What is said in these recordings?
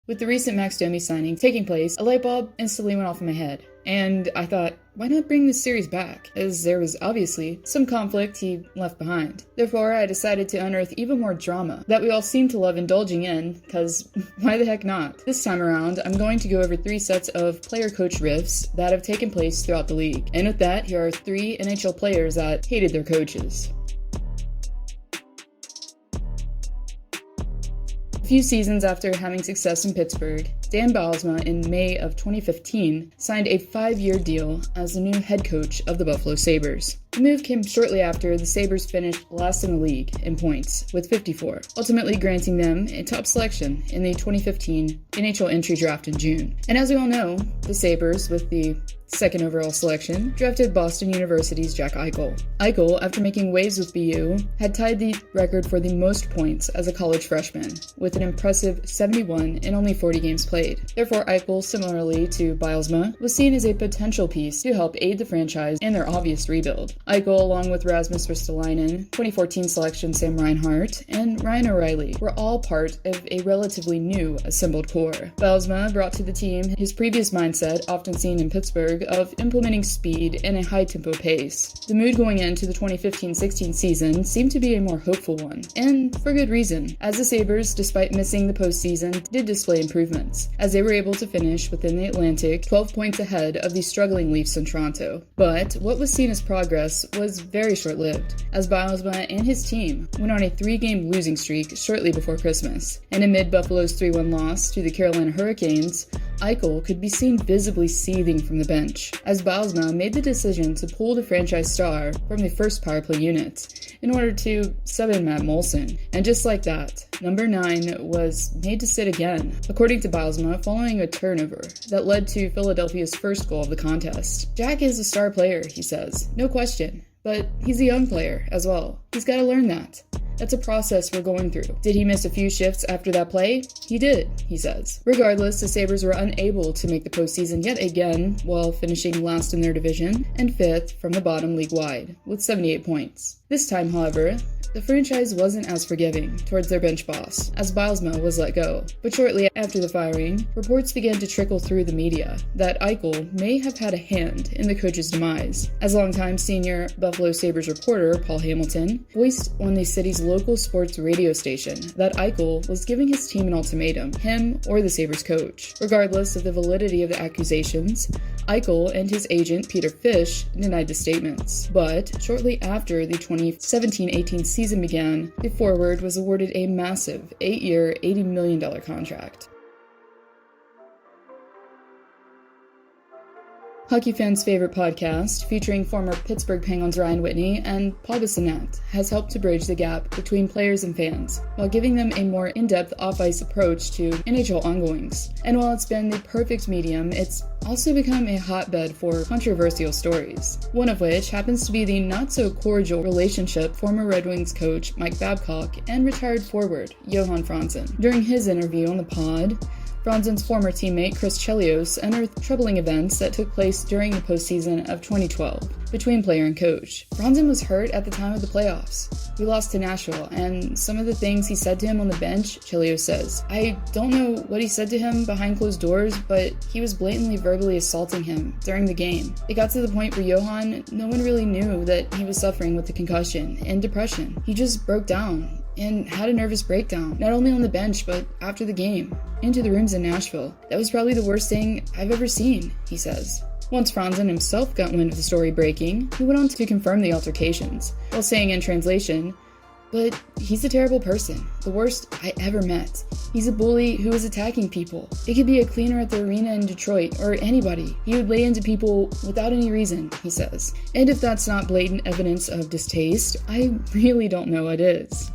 With the recent Max Domi signing taking place, a light bulb instantly went off in my head, and I thought, why not bring this series back, as there was obviously some conflict he left behind. Therefore, I decided to unearth even more drama that we all seem to love indulging in, because why the heck not? This time around, I'm going to go over 3 sets of player-coach rifts that have taken place throughout the league. And with that, here are 3 NHL players that hated their coaches. A few seasons after having success in Pittsburgh, Bylsma in May of 2015 signed a 5-year deal as the new head coach of the Buffalo Sabres. The move came shortly after the Sabres finished last in the league in points with 54, ultimately granting them a top selection in the 2015 NHL entry draft in June. And as we all know, the Sabres, with the 2nd overall selection, drafted Boston University's Jack Eichel. Eichel, after making waves with BU, had tied the record for the most points as a college freshman, with an impressive 71 in only 40 games played. Therefore, Eichel, similarly to Bylsma, was seen as a potential piece to help aid the franchise in their obvious rebuild. Eichel, along with Rasmus Ristolainen, 2014 selection Sam Reinhart, and Ryan O'Reilly, were all part of a relatively new assembled core. Bylsma brought to the team his previous mindset, often seen in Pittsburgh, of implementing speed and a high-tempo pace. The mood going into the 2015-16 season seemed to be a more hopeful one, and for good reason, as the Sabres, despite missing the postseason, did display improvements, as they were able to finish within the Atlantic 12 points ahead of the struggling Leafs in Toronto. But what was seen as progress was very short-lived, as Bylsma and his team went on a 3-game losing streak shortly before Christmas, and amid Buffalo's 3-1 loss to the Carolina Hurricanes, Eichel could be seen visibly seething from the bench, as Bylsma made the decision to pull the franchise star from the first power play unit in order to sub in Matt Moulson. And just like that, number 9 was made to sit again, according to Bylsma, following a turnover that led to Philadelphia's first goal of the contest. Jack is a star player, he says, no question, but he's a young player as well. He's got to learn that. That's a process we're going through. Did he miss a few shifts after that play? He did, he says. Regardless, the Sabres were unable to make the postseason yet again, while finishing last in their division and 5th from the bottom league-wide, with 78 points. This time, however, the franchise wasn't as forgiving towards their bench boss, as Bylsma was let go. But shortly after the firing, reports began to trickle through the media that Eichel may have had a hand in the coach's demise, as longtime senior Buffalo Sabres reporter Paul Hamilton voiced on the city's local sports radio station that Eichel was giving his team an ultimatum, him or the Sabres coach. Regardless of the validity of the accusations, Eichel and his agent Peter Fish denied the statements. But shortly after the 2017-18 season began, the forward was awarded a massive 8-year, $80 million contract. Hockey fans' favorite podcast, featuring former Pittsburgh Penguins Ryan Whitney and Paul Bissonnette, has helped to bridge the gap between players and fans, while giving them a more in-depth off-ice approach to NHL ongoings. And while it's been the perfect medium, it's also become a hotbed for controversial stories, one of which happens to be the not-so-cordial relationship former Red Wings coach Mike Babcock and retired forward Johan Franzen. During his interview on the pod, Franzen's former teammate Chris Chelios unearthed troubling events that took place during the postseason of 2012 between player and coach. Franzen was hurt at the time of the playoffs. We lost to Nashville, and some of the things he said to him on the bench, Chelios says, I don't know what he said to him behind closed doors, but he was blatantly verbally assaulting him during the game. It got to the point where Johan, no one really knew that he was suffering with the concussion and depression. He just broke down and had a nervous breakdown, not only on the bench, but after the game, into the rooms in Nashville. That was probably the worst thing I've ever seen, he says. Once Franzen himself got wind of the story breaking, he went on to confirm the altercations, while saying in translation, but he's a terrible person, the worst I ever met. He's a bully who is attacking people. It could be a cleaner at the arena in Detroit, or anybody. He would lay into people without any reason, he says. And if that's not blatant evidence of distaste, I really don't know what is.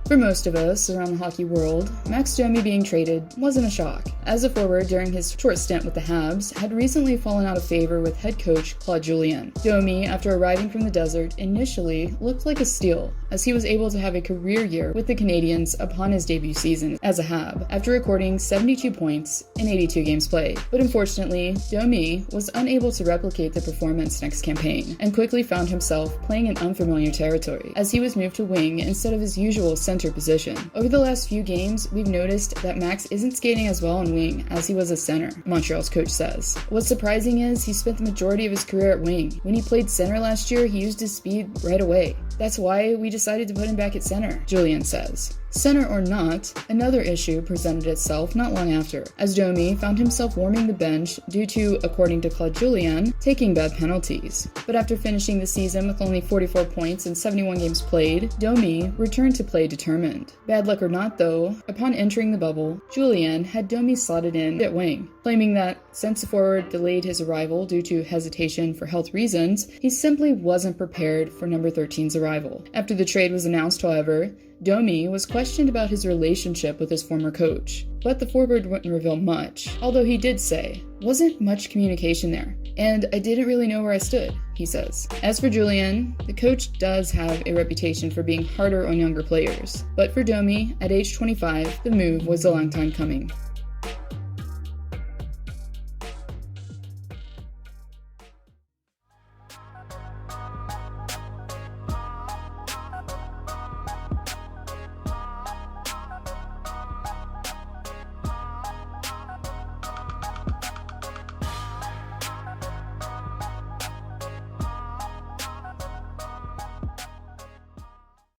For most of us around the hockey world, Max Domi being traded wasn't a shock, as the forward during his short stint with the Habs had recently fallen out of favor with head coach Claude Julien. Domi, after arriving from the desert, initially looked like a steal, as he was able to have a career year with the Canadiens upon his debut season as a Hab, after recording 72 points in 82 games played. But unfortunately, Domi was unable to replicate the performance next campaign, and quickly found himself playing in unfamiliar territory, as he was moved to wing instead of his usual center center position. Over the last few games, we've noticed that Max isn't skating as well on wing as he was as center, Montreal's coach says. What's surprising is he spent the majority of his career at wing. When he played center last year, he used his speed right away. That's why we decided to put him back at center, Julien says. Center or not, another issue presented itself not long after, as Domi found himself warming the bench due to, according to Claude, Julien, taking bad penalties. But after finishing the season with only 44 points and 71 games played, Domi returned to play determined. Bad luck or not though, upon entering the bubble, Julien had Domi slotted in at wing, claiming that since the forward delayed his arrival due to hesitation for health reasons, he simply wasn't prepared for number 13's arrival. After the trade was announced, however, Domi was questioned about his relationship with his former coach, but the forward wouldn't reveal much, although he did say, "Wasn't much communication there, and I didn't really know where I stood," he says. As for Julien, the coach does have a reputation for being harder on younger players, but for Domi, at age 25, the move was a long time coming.